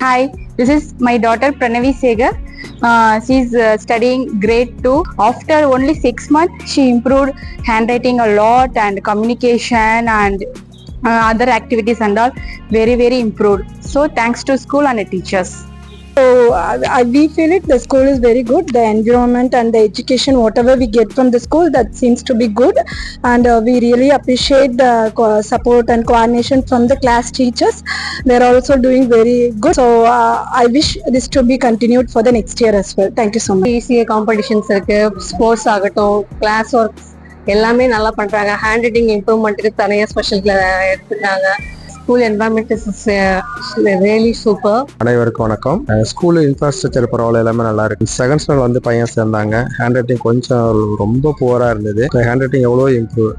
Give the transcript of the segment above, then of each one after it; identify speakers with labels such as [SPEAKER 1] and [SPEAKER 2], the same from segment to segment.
[SPEAKER 1] Hi, this is my daughter Pranavi Segar. She's studying grade 2. After only 6 months, she improved handwriting a lot and communication and other activities and all very improved. So thanks to school and the teachers.
[SPEAKER 2] So we feel it. The school is very good. The environment and the education, whatever we get from the school, that seems to be good. And we really appreciate the support and coordination from the class teachers. They are also doing very good. So I wish this to be continued for the next year as well. Thank you so much.
[SPEAKER 3] PCA competitions இருக்கு, sports ஆகட்டும், class works எல்லாமே நல்லா பண்றாங்க. Hand writing இம்ப்ரூவ்மெண்ட்டுக்கு தனியாக special எடுத்துருக்காங்க. School environment is really super.
[SPEAKER 4] அனைவருக்கும் வணக்கம். School infrastructure பரவாயில்ல, எல்லாமே நல்லா இருக்கு. செகண்ட் ஸ்டாண்டர்ட் வந்து பையன் சேர்ந்தாங்க. ஹேண்ட் ரைட்டிங் கொஞ்சம் ரொம்ப புவரா இருந்தது. ஹேண்ட் ரைட்டிங் எவ்வளோ இம்ப்ரூவ்.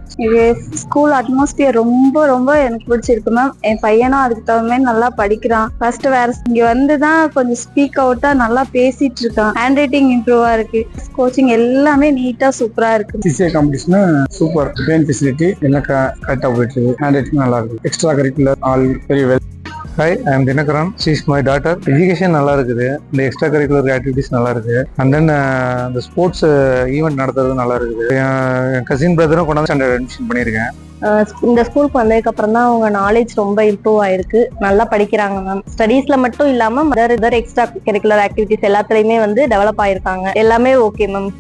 [SPEAKER 1] ஸ்கூல் அட்மாஸ்பியர் ரொம்ப எனக்கு பிடிச்சிருக்கு மேம். என் பையனும் அதுக்கு தகுந்த மாதிரி நல்லா படிக்கிறான். ஃபர்ஸ்ட் வேற இங்க வந்துதான் கொஞ்சம் ஸ்பீக் அவுட்டா நல்லா பேசிட்டு இருக்கான். ஹேண்ட் ரைட்டிங் இம்ப்ரூவா இருக்கு. கோச்சிங் எல்லாமே நீட்டா சூப்பரா இருக்கு.
[SPEAKER 5] CCA competition super. Train facility எல்லாம் கரெக்டாக போயிட்டு இருக்கு. ஹேண்ட் ரைட்டிங் நல்லா இருக்கு. Extra curricular all very well.
[SPEAKER 6] Hi, I am Dinakaran. She is my daughter. Education நல்லா இருக்குது. இந்த எக்ஸ்ட்ரா கரிக்குலர் ஆக்டிவிட்டிஸ் நல்லா இருக்கு. அண்ட் தென் இந்த ஸ்போர்ட்ஸ் ஈவெண்ட் நடத்துறது நல்லா இருக்குது. என் கசின் பிரதரும் கொண்டாந்து ஸ்டாண்டர்ட் அட்மிஷன் பண்ணியிருக்கேன்.
[SPEAKER 3] இந்த ஸ்கூலுக்கு வந்ததுக்கு அப்புறம் தான் அவங்க நாலேஜ் ரொம்ப இம்ப்ரூவ் ஆயிருக்கு. நல்லா படிக்கிறாங்க மேம். ஸ்டடீஸ்ல மட்டும் இல்லாம அதர் எக்ஸ்ட்ரா கரிக்குலர் ஆக்டிவிட்டிஸ் எல்லாத்துலயுமே வந்து டெவலப் ஆயிருக்காங்க. எல்லாமே ஓகே மேம்.